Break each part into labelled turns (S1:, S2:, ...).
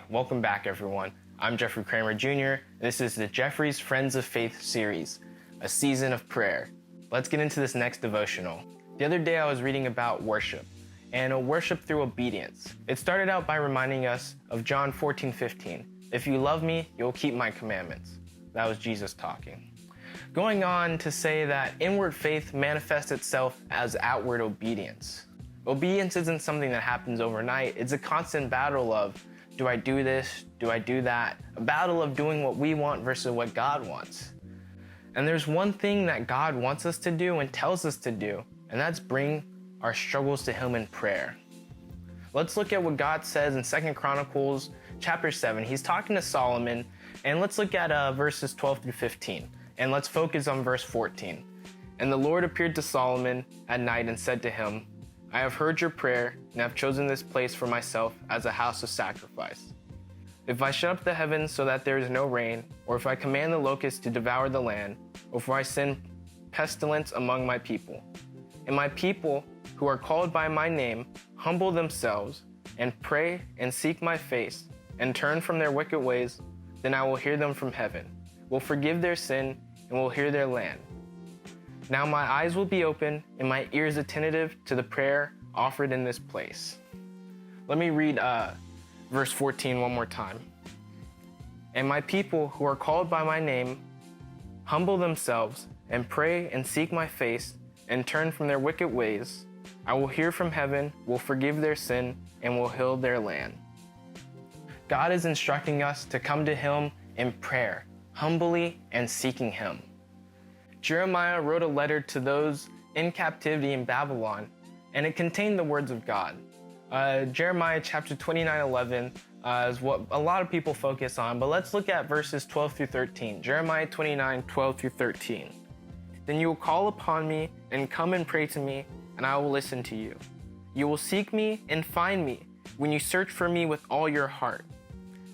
S1: welcome back everyone. I'm Jeffrey Kramer Jr. This is the Jeffrey's Friends of Faith series, a season of prayer. Let's get into this next devotional. The other day I was reading about worship, and a worship through obedience. It started out by reminding us of John 14:15. If you love me, you'll keep my commandments. That was Jesus talking. Going on to say that inward faith manifests itself as outward obedience. Obedience isn't something that happens overnight. It's a constant battle of, do I do this? Do I do that? A battle of doing what we want versus what God wants. And there's one thing that God wants us to do and tells us to do, and that's bring our struggles to Him in prayer. Let's look at what God says in 2 Chronicles chapter 7. He's talking to Solomon, and let's look at verses 12 through 15. And let's focus on verse 14. And the Lord appeared to Solomon at night and said to him, I have heard your prayer and have chosen this place for myself as a house of sacrifice. If I shut up the heavens so that there is no rain, or if I command the locusts to devour the land, or if I send pestilence among my people, and my people who are called by my name humble themselves and pray and seek my face and turn from their wicked ways, then I will hear them from heaven, will forgive their sin, and will heal their land. Now my eyes will be open and my ears attentive to the prayer offered in this place. Let me read verse 14 one more time. And my people who are called by my name humble themselves and pray and seek my face and turn from their wicked ways. I will hear from heaven, will forgive their sin, and will heal their land. God is instructing us to come to Him in prayer, humbly and seeking Him. Jeremiah wrote a letter to those in captivity in Babylon, and it contained the words of God. Jeremiah chapter 29:11 is what a lot of people focus on, but let's look at verses 12 through 13. Jeremiah 29:12 through 13. Then you will call upon me and come and pray to me, and I will listen to you. You will seek me and find me when you search for me with all your heart.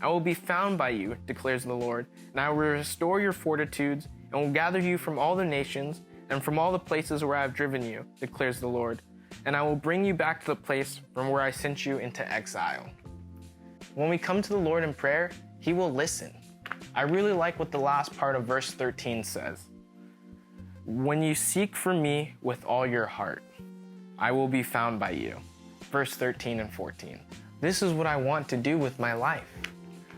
S1: I will be found by you, declares the Lord, and I will restore your fortitudes and will gather you from all the nations and from all the places where I have driven you, declares the Lord, and I will bring you back to the place from where I sent you into exile. When we come to the Lord in prayer, He will listen. I really like what the last part of verse 13 says. When you seek for me with all your heart, I will be found by you. Verse 13 and 14. This is what I want to do with my life.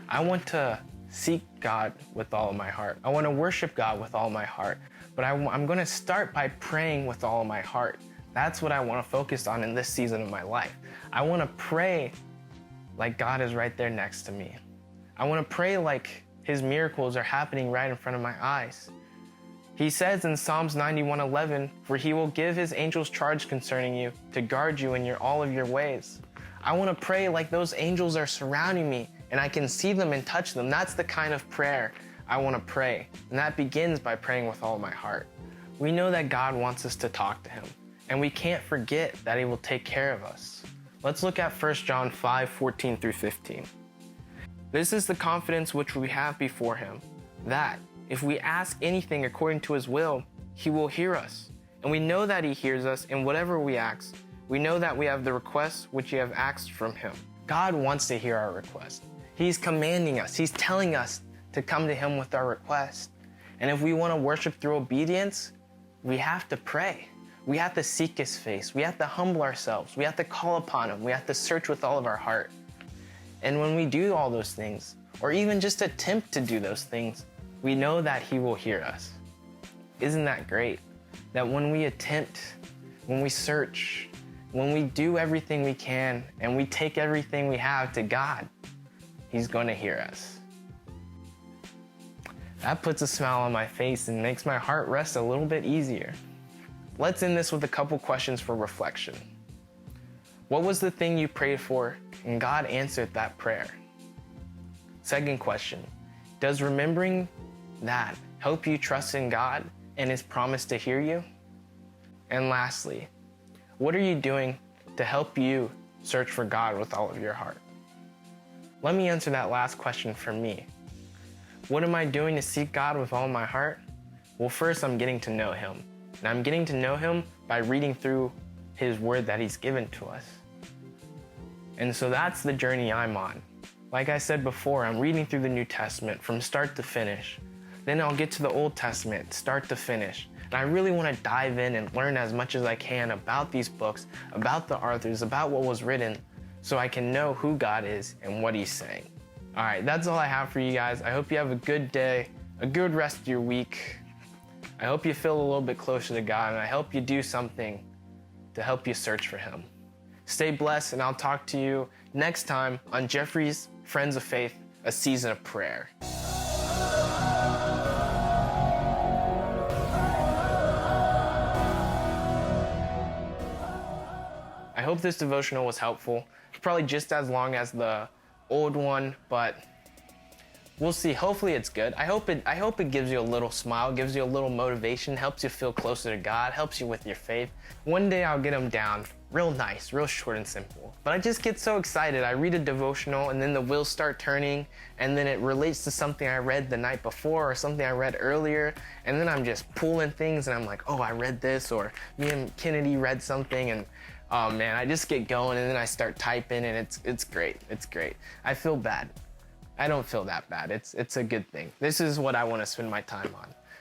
S1: I want to seek God with all of my heart. I want to worship God with all my heart. But I'm going to start by praying with all of my heart. That's what I want to focus on in this season of my life. I want to pray like God is right there next to me. I want to pray like His miracles are happening right in front of my eyes. He says in Psalms 91:11, for He will give His angels charge concerning you to guard you in all of your ways. I want to pray like those angels are surrounding me and I can see them and touch them. That's the kind of prayer I want to pray. And that begins by praying with all my heart. We know that God wants us to talk to Him, and we can't forget that He will take care of us. Let's look at 1 John 5:14 through 15. This is the confidence which we have before Him, that if we ask anything according to His will, He will hear us. And we know that He hears us in whatever we ask. We know that we have the requests which we have asked from Him. God wants to hear our request. He's commanding us. He's telling us to come to Him with our request. And if we want to worship through obedience, we have to pray. We have to seek His face. We have to humble ourselves. We have to call upon Him. We have to search with all of our heart. And when we do all those things, or even just attempt to do those things, we know that He will hear us. Isn't that great? That when we attempt, when we search, when we do everything we can, and we take everything we have to God, He's going to hear us. That puts a smile on my face and makes my heart rest a little bit easier. Let's end this with a couple questions for reflection. What was the thing you prayed for and God answered that prayer? Second question, does remembering that help you trust in God and His promise to hear you? And lastly, what are you doing to help you search for God with all of your heart? Let me answer that last question for me. What am I doing to seek God with all my heart? Well, first I'm getting to know Him. And I'm getting to know Him by reading through His word that He's given to us. And so that's the journey I'm on. Like I said before, I'm reading through the New Testament from start to finish. Then I'll get to the Old Testament, start to finish. And I really want to dive in and learn as much as I can about these books, about the authors, about what was written, so I can know who God is and what He's saying. All right, that's all I have for you guys. I hope you have a good day, a good rest of your week. I hope you feel a little bit closer to God, and I hope you do something to help you search for Him. Stay blessed, and I'll talk to you next time on Jeffrey's Friends of Faith, a season of prayer. I hope this devotional was helpful. It's probably just as long as the old one, but we'll see. Hopefully it's good. I hope it gives you a little smile, gives you a little motivation, helps you feel closer to God, helps you with your faith. One day I'll get them down real nice, real short and simple. But I just get so excited. I read a devotional and then the wheels start turning, and then it relates to something I read the night before or something I read earlier, and then I'm just pulling things and I'm like, oh, I read this, or me and Kennedy read something, and oh man, I just get going and then I start typing, and it's great. It's great. I feel bad. I don't feel that bad. It's a good thing. This is what I want to spend my time on.